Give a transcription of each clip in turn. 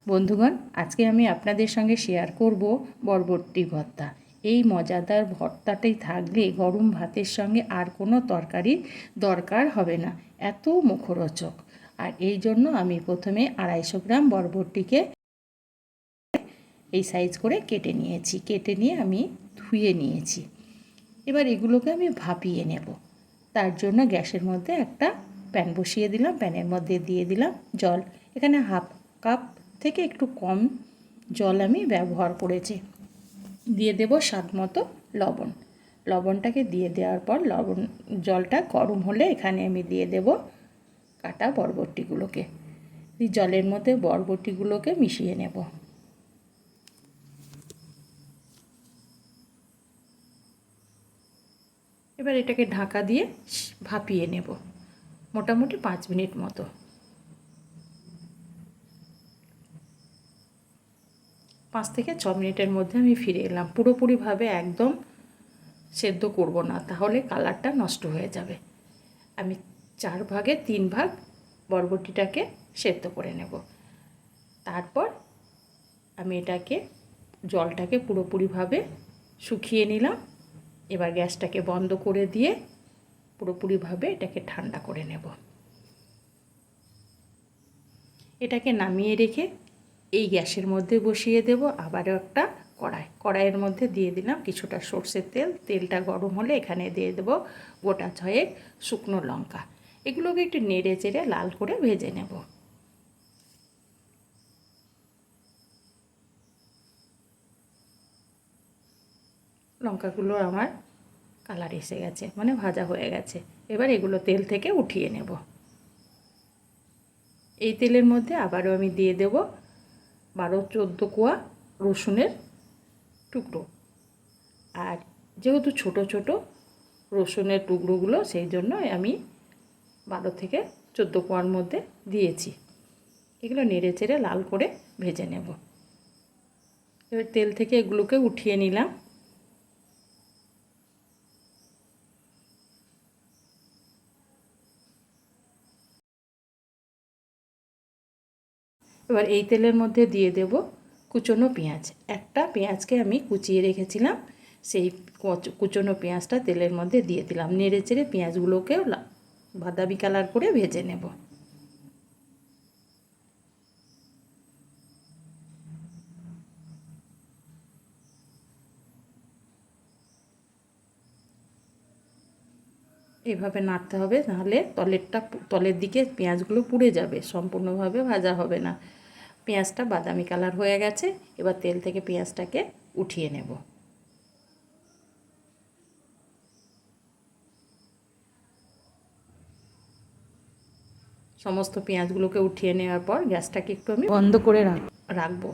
বন্ধুগণ, আজকে আমি আপনাদের সঙ্গে শেয়ার করব বরবটি ভর্তা। এই মজাদার ভর্তাটাই থাকলে গরম ভাতের সঙ্গে আর কোনো তরকারি দরকার হবে না, এত মুখরোচক। আর এই জন্য আমি প্রথমে 250 গ্রাম বরবটিকে এই সাইজ করে কেটে নিয়েছি। কেটে নিয়ে আমি ধুয়ে নিয়েছি। এবার এগুলোকে আমি ভাপিয়ে নেব। তার জন্য গ্যাসের মধ্যে একটা প্যান বসিয়ে দিলাম। প্যানের মধ্যে দিয়ে দিলাম জল। এখানে হাফ কাপ থেকে একটু কম জল আমি ব্যবহার করেছি। দিয়ে দেব স্বাদ মতো লবণ। লবণটাকে দিয়ে দেওয়ার পর জলটা গরম হলে এখানে আমি দিয়ে দেব কাটা বরবটিগুলোকে। এই জলের মধ্যে বরবটিগুলোকে মিশিয়ে নেব। এবার এটাকে ঢাকা দিয়ে ভাপিয়ে নেব মোটামুটি 5 মিনিট মতো। 5 থেকে 6 মিনিটের মধ্যে আমি ফিরে এলাম। পুরোপুরিভাবে একদম সেদ্ধ করব না, তাহলে কালারটা নষ্ট হয়ে যাবে। আমি 4 ভাগে 3 ভাগ বরবটিটাকে সেদ্ধ করে নেব। তারপর আমি এটাকে জলটাকে পুরোপুরিভাবে শুকিয়ে নিলাম। এবার গ্যাসটাকে বন্ধ করে দিয়ে পুরোপুরিভাবে এটাকে ঠান্ডা করে নেব। এটাকে নামিয়ে রেখে এই গ্যাসের মধ্যে বসিয়ে দেব আবারও একটা কড়াইয়ের মধ্যে দিয়ে দিলাম কিছুটা সর্ষের তেল। তেলটা গরম হলে এখানে দিয়ে দেব গোটা 6 শুকনো লঙ্কা। এগুলোকে একটু নেড়ে চেড়ে লাল করে ভেজে নেব। লঙ্কাগুলো আমার কালার এসে গেছে, মানে ভাজা হয়ে গেছে। এবার এগুলো তেল থেকে উঠিয়ে নেব। এই তেলের মধ্যে আবারও আমি দিয়ে দেব 12-14 কোয়া রসুনের টুকরো। আর যেহেতু ছোট ছোট রসুনের টুকরোগুলো, সেই জন্য আমি 12 থেকে 14 কোয়ার মধ্যে দিয়েছি। এগুলো নেড়ে চেড়ে লাল করে ভেজে নেব। এবার তেল থেকে এগুলোকে উঠিয়ে নিলাম। এবার এই তেলের মধ্যে দিয়ে দেব কুচনো পেঁয়াজ। একটা পেঁয়াজকে আমি কুচিয়ে রেখেছিলাম, সেই কুচনো পেঁয়াজটা তেলের মধ্যে দিয়ে দিলাম। নেড়ে চেড়ে পেঁয়াজগুলোকেও বাদামি কালার করে ভেজে নেব। এভাবে নাড়তে হবে, নাহলে তলের দিকে পেঁয়াজগুলো পুড়ে যাবে, সম্পূর্ণভাবে ভাজা হবে না। পেঁয়াজটা বাদামি কালার হয়ে গেছে। এবার তেল থেকে পেঁয়াজটাকে উঠিয়ে নেব। সমস্ত পেঁয়াজগুলোকে উঠিয়ে নেওয়ার পর গ্যাসটাকে একটু আমি বন্ধ করে রাখবো।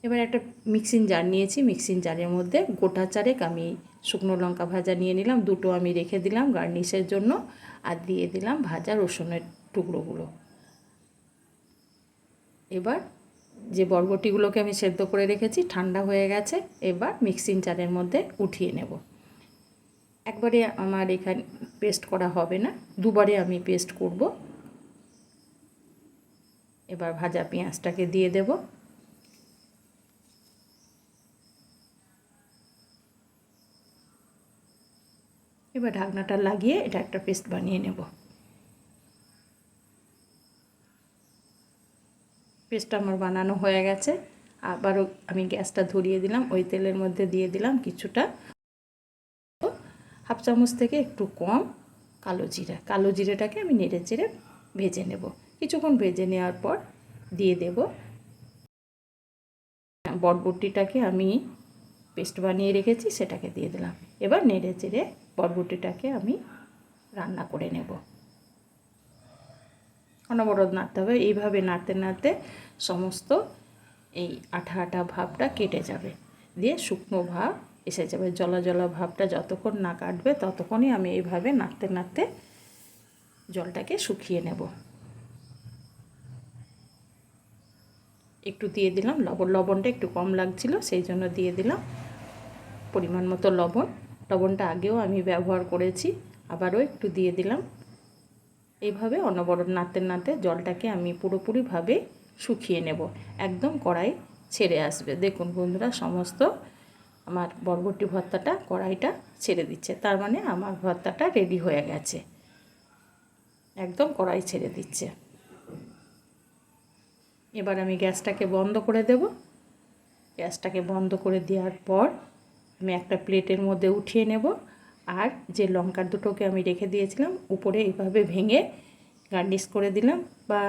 এবার একটা মিক্সিং জার নিয়েছি। মিক্সিং জারের মধ্যে গোটা 4 আমি শুকনো লঙ্কা ভাজা নিয়ে নিলাম। 2টো আমি রেখে দিলাম গার্নিশের জন্য। আর দিয়ে দিলাম ভাজা রসুনের টুকরোগুলো। এবার যে বরবটিগুলোকে আমি সেদ্ধ করে রেখেছি ঠান্ডা হয়ে গেছে। এবার মিক্সিং জারের মধ্যে উঠিয়ে নেব। একবারে আমার এখানে পেস্ট করা হবে না, দুবারে আমি পেস্ট করব। এবার ভাজা পেঁয়াজটাকে দিয়ে দেব। এবার ঢাকনাটা লাগিয়ে এটা একটা পেস্ট বানিয়ে নেব। পেস্টটা আমার বানানো হয়ে গেছে। আবারও আমি গ্যাসটা ধরিয়ে দিলাম। ওই তেলের মধ্যে দিয়ে দিলাম কিছুটা, হাফ চামচ থেকে একটু কম কালো জিরা। কালো জিরাটাকে আমি নেড়ে চেড়ে ভেজে নেব। কিছুক্ষণ ভেজে নেওয়ার পর দিয়ে দেব বরবটিটাকে আমি পেস্ট বানিয়ে রেখেছি, সেটাকে দিয়ে দিলাম। এবার নেড়ে চেড়ে বরবটিটাকে আমি রান্না করে নেব। অনবরত নাড়তে হবে। এইভাবে নাড়তে নাড়তে সমস্ত এই আঠা আঠা ভাবটা কেটে যাবে, দিয়ে শুকনো ভাব এসে যাবে। জলা জলা ভাবটা যতক্ষণ না কাটবে ততক্ষণই আমি এইভাবে নাড়তে নাড়তে জলটাকে শুকিয়ে নেব। একটু দিয়ে দিলাম লবণটা একটু কম লাগছিল, সেই জন্য দিয়ে দিলাম পরিমাণ মতো লবণ। লবণটা আগেও আমি ব্যবহার করেছি, আবারও একটু দিয়ে দিলাম। এইভাবে অনবরত নাড়তে নাড়তে জলটাকে আমি পুরোপুরিভাবে শুকিয়ে নেব, একদম কড়াই ছেড়ে আসবে। দেখুন বন্ধুরা, সমস্ত আমার বরবটি ভর্তাটা কড়াইটা ছেড়ে দিচ্ছে, তার মানে আমার ভর্তাটা রেডি হয়ে গেছে, একদম কড়াই ছেড়ে দিচ্ছে। এবার আমি গ্যাসটাকে বন্ধ করে দেব। গ্যাসটাকে বন্ধ করে দেওয়ার পর আমি একটা প্লেটের মধ্যে উঠিয়ে নেব। আর যে লঙ্কা দুটোকে আমি রেখে দিয়েছিলাম উপরে এইভাবে ভেঙে গার্নিশ করে দিলাম। বা